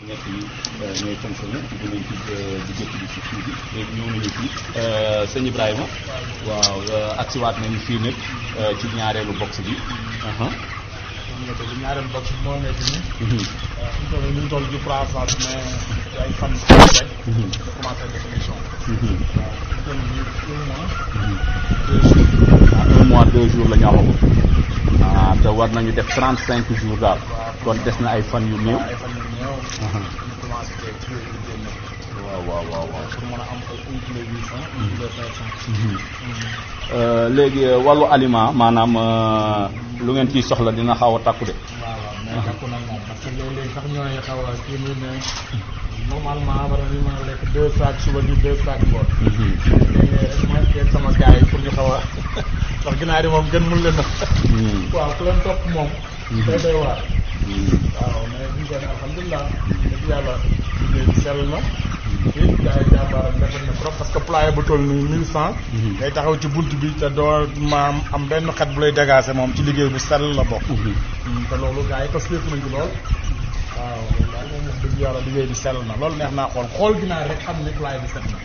ñett yi ñooy fonctionné dinañ ci di jëkk bi ci kii bi léegi ñëw nañu fii sëñ Ibrahima waaw agsiwaat nañu fii nag ci ñaareelu box bi ñaareelu box bi moo nekk nii ñu ngi toll ci 300 mais ay fan rek commencé définition un mois 2 jours la ñu amagu te war nañu def 35 jours daal kon des na ay fan yu néew. waaw pour mën a am ay 1 kilo 800 léegi wàllu aliment maanaam lu ngeen ciy soxla dina xaw a takku de. waaw mais takku nag moom parce que léeg-léeg sax ñooy xaw a kii nii ne normalement war nañu mën a lekk 2 sacs suba bi 2 sacs ngoon. léeg-léeg rek ma seet sama gars yi pour ñu xaw a ndax ginaar yi moom gën mun leen a. waaw ku leen topp moom. day doy waar. waaw mais bu ñu koy alhamdulilah dëgg yàlla liggéey bi sell na. it gars yi jàmbaaram defar na trop parce que poulailler bu toll nii 1100. day taxaw ci bunt bi te doo maam am benn xet bu lay dégager moom ci liggéey bu sell la bokk. te loolu gars yi tos lépp nañ ci lool. waaw loolu daal moom wax dëgg yàlla liggéey bi sell na loolu neex naa xool ginaar rek xam ne poulailler bi set na.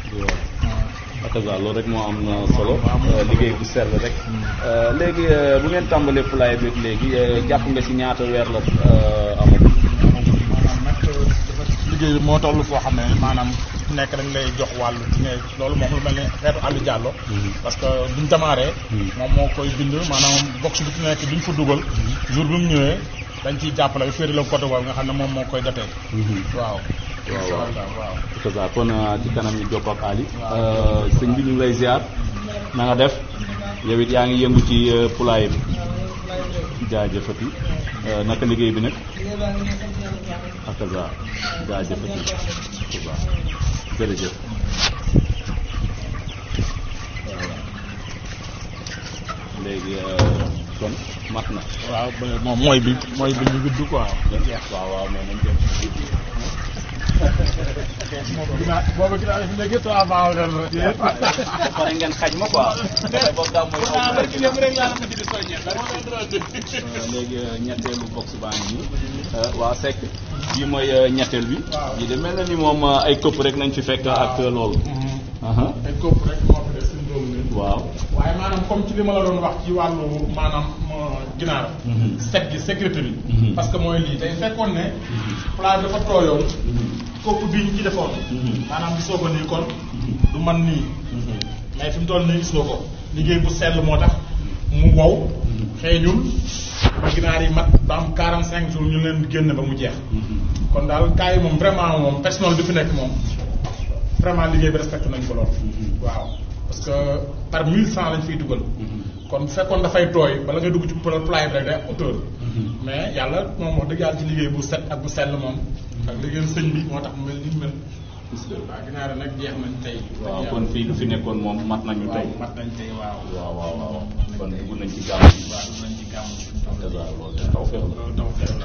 waaw loolu rek moo am solo liggéey bu sell rek. léegi bu ngeen tàmbalee poulailler bi léegi jàpp nga ci ñaata weer la amagul. maanaam nag dafa liggéey bi moo toll foo xam ne maanaam nekk dañ lay jox wàllu ci ne loolu moom lu mel ne xeetu àllu jàllo parce que buñ démarré moom moo koy bind maanaam box bi ci nekk duñ fa dugal jour bi mu ñëwee dañ ciy jàppale ba féeri la côté boobu nga xam ne moom moo koy datee waaw waaw kon ci kanam ñu jokkoo ak Ali sëñ bi ñu lay ziar na nga def yow it yaa ngi yëngu ci poulailler bi jaajëfati naka liggéey bi nag akaza jaajëfati bu baax jërëjëf léegi kon mat na waaw moom mooy bi ñu gudd quoi waaw mais nañ def boobu gi daal fi nekk 3 ans pare ngeen xaj ma quoi boobu daal mooy léegi ñetteelu box baa ngi nii waaw Seck bii mooy ñetteel bi yi de mel na ni moom ay këpp rek nañ fi fekk ak loolu ay këpp rek moo fi des suñu doom nii waaw waaye maanaam comme ci li ma la doon wax ci wàllu maanaam ginaar set gi sécurité bi parce que mooy lii tey fekkoon ne place dafa tooyoon kopp bii ñu ci defoon maanaam gisoo ko nii kon du man nii mais fi mu toll nii gis nga ko liggéey bu sell moo tax mu wow xeeñul ba ginaar yi mat ba am 45 jours ñu leen génn ba mu jeex kon daal cas yi moom vraiment moom personnel bi fi nekk moom vraiment liggéey bi respecté nañ ko lool waaw parce que par 1100 lañ fiy dugal kon bu fekkoon dafay tooy bala ngay dugg ci poulailler bi rek day hauteur mais yàlla moom wax dëgg yàlla ci liggéey bu set ak bu sell moom ak liggéey sëñ bi moo tax mu mel ni mu mel waaw ginaar nag jeex nañ tey waaw kon fii lu fi nekkoon moom mat nañu tey mat nañ tey waaw kon dugg nañ ci gàmm waaw dugg nañ ci gàmm loolu de taw feex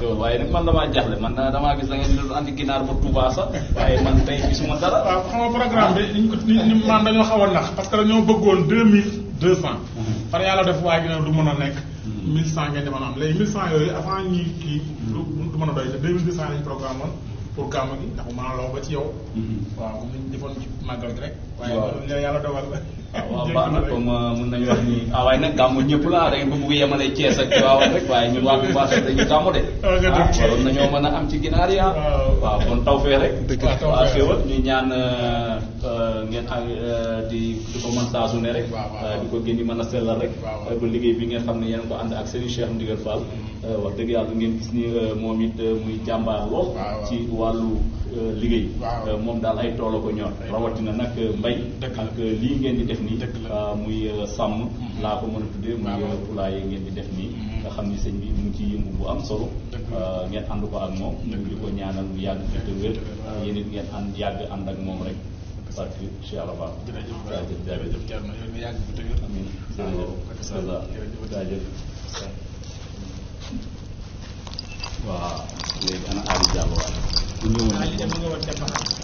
la waaye nag man damaa jaaxle man damaa gis da ngeen di andi ginaar ba Touba sax waaye man tey gisuma dara waaw xam nga programme bi niñ ko ni man dañoo xaw a nax parce que dañoo bëggoon 2200 par yàlla def waaye ginaar du mën a nekk 1100 ngeen di mën a am léegi 1100 yooyu avant ñuy kii du mën a doy te 2200 lañ programme woon pour gàmm gi ndax maa law ba ci yow waaw comme ni ñu defoon ci màggal gi rek waaye yàlla dogal la waaw baax na comme mën nañu wax ni waaye nag gàmmu ñëpp la da ngeen ko bëgg yemale Thiès ak Tivaouane rek waaye ñun waa Touba sax dañuy gàmmu de waroon nañoo mën a am ci ginaar yi waaw kon taw fee rek waaw xéwal ñu ñaan ngeen di ko mën saa su ne rek di ko gën di mën a sellal rek ba liggéey bi ngeen xam ne yéen ko ànd ak Serigne Cheikh Ndigal Fall wax dëgg yàlla ngeen gis ni moom it muy jàmbaar lool ci wàllu liggéey moom daal ay tool ko ñor rawatina nag mbay ak lii ngeen di def nii muy sàmm laa ko mën a tuddee muy poulailler ngeen di def nii nga xam ni sëñ bi mu ngi ci yëngu bu am solo ngeen ànd ko ak moom ñu di ko ñaanal mu yàgg fi te wér yéen it ngeen yàgg ànd ak moom rek parce que Cheikh Alaba jërëjëf Thierno yow nga yàgg fi te wér amiin jaajëf waaw léegi ana Aliou Diallo waaye bu ñëwoon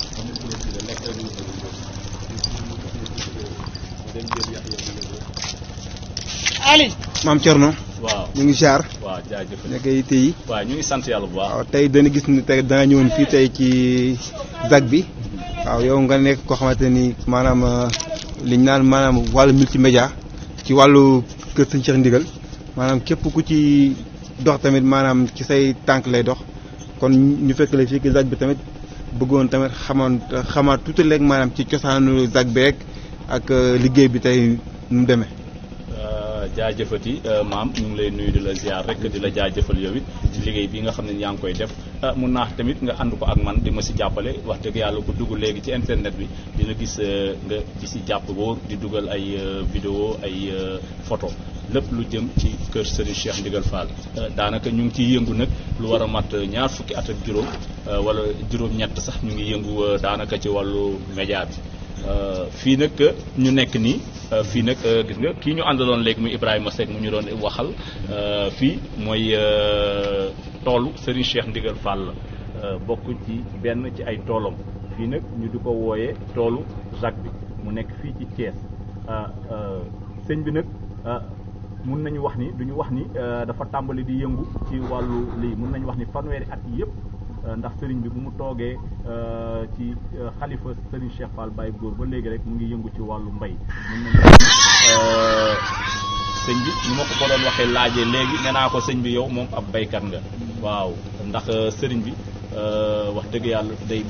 Ali maam Thierno waaw ñu ngi jaar. waaw jaajëf. nekk yi tey. waaw ñu ngi sant yàlla bu baax. waaw tey dana gis ni tey danga ñëwoon fii tey ci zaak bi. waaw yow nga nekk koo xamante ni maanaam li ñu naan maanaam wàllu multimédia ci wàllu kër Serigne Cheikh Ndigal maanaam képp ku ci dox tamit maanaam ci say tànk lay dox kon ñu fekk la fii ci zaak bi tamit bëggoon tamit xamaat tuuti léegi maanaam ci cosaanu zaak beeg ak liggéey bi tey nu mu demee. jaajëfati maam ñu ngi lay nuyu di la ziar rek di la jaajëfal yow it ci liggéey bi nga xam ne yaa ngi koy def mun naa tamit nga ànd ko ak man di ma si jàppale wax dëgg yàlla ku dugg léegi ci internet bi dina gis nga ci si jàpp boo di dugal ay vidéo ay photo lépp lu jëm ci kër Serigne Cheikh Ndigal Fall daanaka ñu ngi ciy yëngu nag lu war a mat ñaar fukki at ak juróom wala juróom-ñett sax ñu ngi yëngu daanaka ci wàllu média bi fii nag ñu nekk nii fii nag gis nga kii ñu àndaloon léegi muy Ibrahima Seck mu ñu doon waxal fii mooy toolu Serigne Cheikh Ndigal Fall la bokk ci benn ci ay toolam fii nag ñu di ko wooyee toolu zaak bi mu nekk fii ci Thiès sëñ bi nag mun nañu wax ni duñu wax ni dafa tàmbali di yëngu ci wàllu lii mun nañu wax ni fanweeri at yi yëpp ndax sëriñ bi bu mu toogee ci xalifa sëriñ Cheikh Fall Baye Góor ba léegi rek mu ngi yëngu ci wàllu mbay mun nañu wax ni sëñ bi ñu ma ko doon waxee laajee léegi nee naa ko sëñ bi yow moom ab baykat nga waaw ndax sëriñ bi wax dëgg yàlla day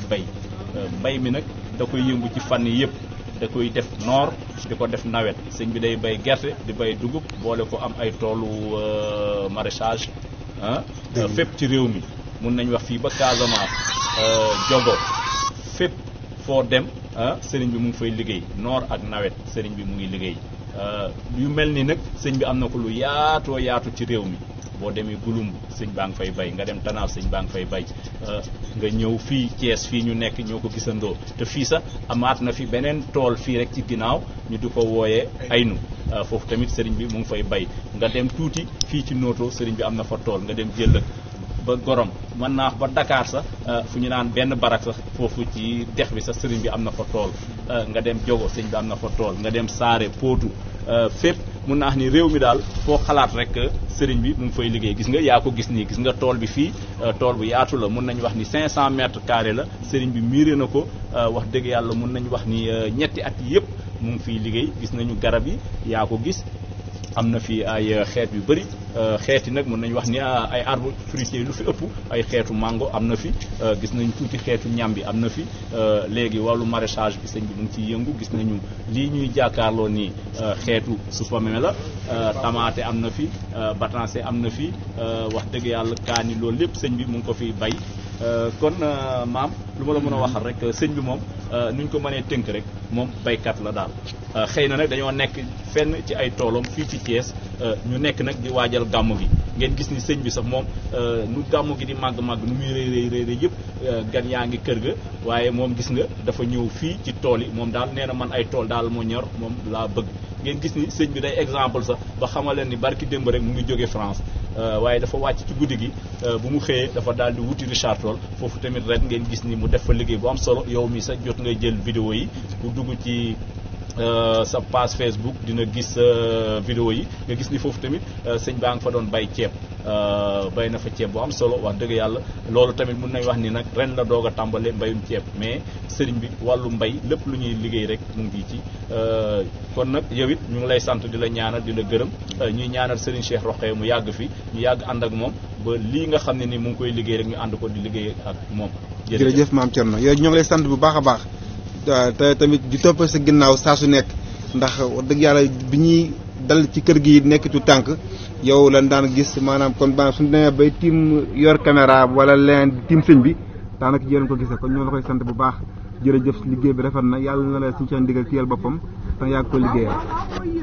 bay mi nag da koy yëngu ci fànn yëpp da koy def noor di ko def nawet sëñ bi day bay gerte di bay dugub boole ko am ay toolu maraîchage fépp ci réew mi mun nañu wax fii ba Casamance Jogo fépp foo dem sëriñ bi mu ngi fay liggéey noor ak nawet sëriñ bi mu ngi liggéey yu mel ni nag sëñ bi am na ko lu yaatoo yaatu ci réew mi boo demee Gulumb sëñ baa ngi fay bay nga dem Tanaaf sëñ baa ngi fay bay nga ñëw fii Thiès fii ñu nekk ñoo ko gisandoo te fii sax amaat na fi beneen tool fii rek ci ginnaaw ñu di ko wooyee Aynu foofu tamit sëriñ bi mu ngi fay bay nga dem tuuti fii ci Noto sëriñ bi am na fa tool nga dem Jëllëg ba Gorom mën naa ba Dakar sax fu ñu naan benn barak sax foofu ci dex bi sax sëriñ bi am na fa tool nga dem Jogo sëñ bi am na fa tool nga dem Saare Pootu fépp mun naa wax ni réew mi daal foo xalaat rek sëriñ bi mu ngi fay liggéey gis nga yaa ko gis nii gis nga tool bi fii tool bu yaatu la mun nañu wax ni 500 mètres carrés la sëriñ bi miiré na ko wax dëgg yàlla mun nañu wax ni ñetti at yëpp mu ngi fiy liggéey gis nañu garab yi yaa ko gis am na fi ay xeet yu bëri xeet yi nag mën nañu wax ni ay arbres fruitiers lu fi ëpp ay xeetu mango am na fi gis nañu tuuti xeetu ñambi am na fi léegi wàllu maraîchage bi sëñ bi mu ngi ciy yëngu gis nañu lii ñuy jàkkaarloo nii xeetu supame la tamaate am na fi batancé am na fi wax dëgg yàlla kaani loolu lépp sëñ bi mu ngi ko fi bay kon maam lu ma la mën a waxal rek sëñ bi moom nuñ ko mënee tënk rek moom baykat la daal xëy na nag dañoo nekk fenn ci ay toolam fii ci Thiès ñu nekk nag di waajal gàmmu gi ngeen gis ni sëñ bi sax moom nu gàmmu gi di màgg-màgg nu muy rëy yëpp gan yaa ngi kër ga waaye moom gis nga dafa ñëw fii ci tool yi moom daal nee na man ay tool daal moo ñor moom laa bëgg ngeen gis ni sëñ bi day exemple sax ba xamal leen ni barki démb rek mu ngi jóge France waaye dafa wàcc ci guddi gi bu mu xëyee dafa daal di wuti Richard Toll foofu tamit ren ngeen gis ni mu def fa liggéey bu am solo yow mi sax jot ngay jël vidéo yi ku dugg ci sa page Facebook dina gis vidéo yi nga gis ni foofu tamit sëñ baa nga fa doon bay ceeb bay na fa ceeb bu am solo wax dëgg yàlla loolu tamit mun nañ wax ni nag ren la doog a tàmbale mbayum ceeb mais sëriñ bi wàllu mbay lépp lu ñuy liggéey rek mu ngi ci kon nag yow it ñu ngi lay sant di la ñaanal di la gërëm ñuy ñaanal sëriñ Cheikh Rokhaya mu yàgg fi ñu yàgg ànd ak moom ba lii nga xam ne ni mu ngi koy liggéey rek ñu ànd ko di liggéey ak moom. jërëjëf maam Thierno yow ñoo ngi lay sant bu baax a baax te tamit di topp sa ginnaaw saa su nekk ndax wax dëgg yàlla bi ñuy dal ci kër gi nekkitu tànk yow lan daan gis maanaam kon ba suñu demee bay tiim yor caméra wala leneen tiim sëñ bi daanaka yéen ko gisee kon ñoo la koy sant bu baax jërëjëf liggéey bi rafet na yàlla na la suñu seen ndigal téyel boppam te yàgg ko liggéeyal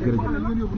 jërëjëf